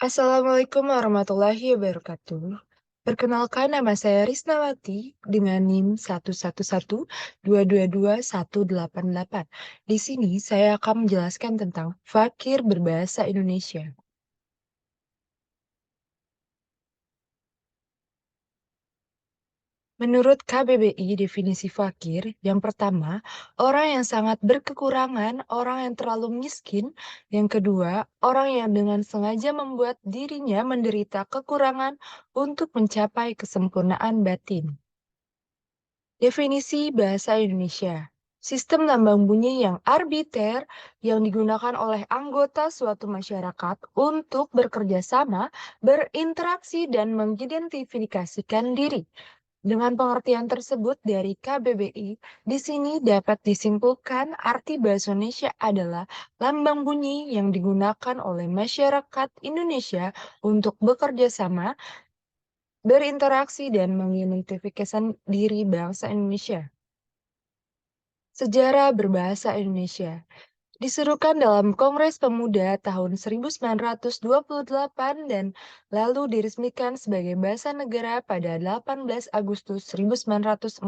Assalamualaikum warahmatullahi wabarakatuh. Perkenalkan nama saya Risnawati dengan NIM 111222188. Di sini saya akan menjelaskan tentang fakir berbahasa Indonesia. Menurut KBBI, definisi fakir yang pertama, orang yang sangat berkekurangan, orang yang terlalu miskin. Yang kedua, orang yang dengan sengaja membuat dirinya menderita kekurangan untuk mencapai kesempurnaan batin. Definisi bahasa Indonesia. Sistem lambang bunyi yang arbiter yang digunakan oleh anggota suatu masyarakat untuk bekerja sama, berinteraksi, dan mengidentifikasikan diri. Dengan pengertian tersebut dari KBBI, di sini dapat disimpulkan arti bahasa Indonesia adalah lambang bunyi yang digunakan oleh masyarakat Indonesia untuk bekerja sama, berinteraksi, dan mengidentifikasikan diri bangsa Indonesia. Sejarah berbahasa Indonesia diserukan dalam Kongres Pemuda tahun 1928 dan lalu diresmikan sebagai bahasa negara pada 18 Agustus 1945.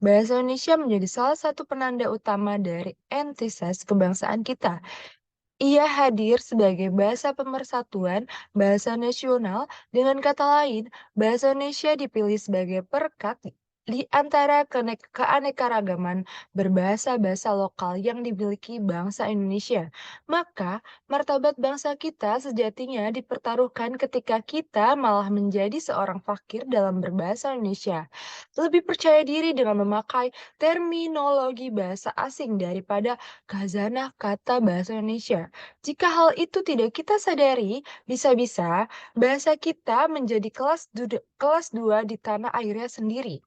Bahasa Indonesia menjadi salah satu penanda utama dari entitas kebangsaan kita. Ia hadir sebagai bahasa pemersatuan, bahasa nasional. Dengan kata lain, bahasa Indonesia dipilih sebagai perekat di antara keanekaragaman berbahasa-bahasa lokal yang dimiliki bangsa Indonesia. Maka, martabat bangsa kita sejatinya dipertaruhkan ketika kita malah menjadi seorang fakir dalam berbahasa Indonesia. Lebih percaya diri dengan memakai terminologi bahasa asing daripada khazanah kata bahasa Indonesia. Jika hal itu tidak kita sadari, bisa-bisa bahasa kita menjadi kelas 2 di tanah airnya sendiri.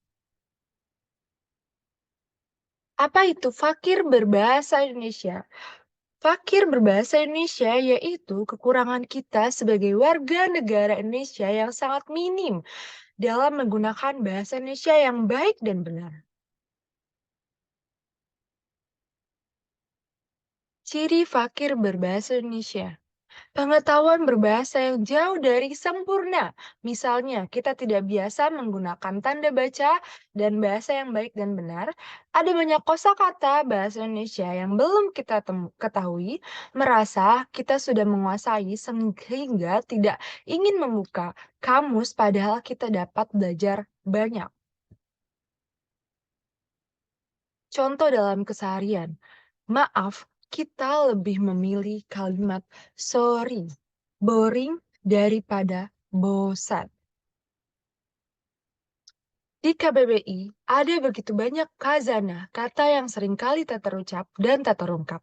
Apa itu fakir berbahasa Indonesia? Fakir berbahasa Indonesia yaitu kekurangan kita sebagai warga negara Indonesia yang sangat minim dalam menggunakan bahasa Indonesia yang baik dan benar. Ciri fakir berbahasa Indonesia. Pengetahuan berbahasa yang jauh dari sempurna. Misalnya, kita tidak biasa menggunakan tanda baca dan bahasa yang baik dan benar. Ada banyak kosakata bahasa Indonesia yang belum kita ketahui, merasa kita sudah menguasai sehingga tidak ingin membuka kamus padahal kita dapat belajar banyak. Contoh dalam keseharian. Maaf, kita lebih memilih kalimat sorry, boring daripada bosan. Di KBBI, ada begitu banyak khazanah kata yang seringkali tak terucap dan tak terungkap,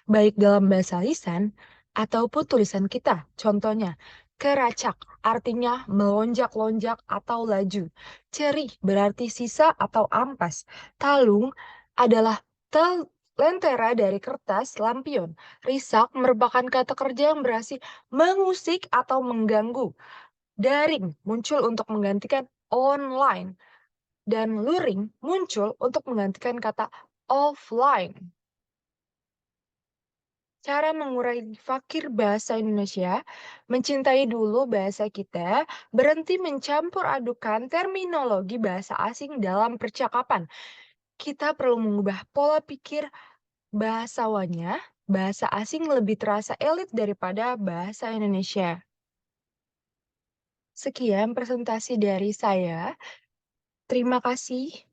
baik dalam bahasa lisan ataupun tulisan kita. Contohnya, keracak artinya melonjak-lonjak atau laju. Cerih berarti sisa atau ampas. Talung adalah lentera dari kertas lampion. Risak merupakan kata kerja yang berarti mengusik atau mengganggu. Daring muncul untuk menggantikan online dan luring muncul untuk menggantikan kata offline. Cara mengurai fakir bahasa Indonesia, mencintai dulu bahasa kita, berhenti mencampur adukan terminologi bahasa asing dalam percakapan. Kita perlu mengubah pola pikir bahasawanya, bahasa asing lebih terasa elit daripada bahasa Indonesia. Sekian presentasi dari saya. Terima kasih.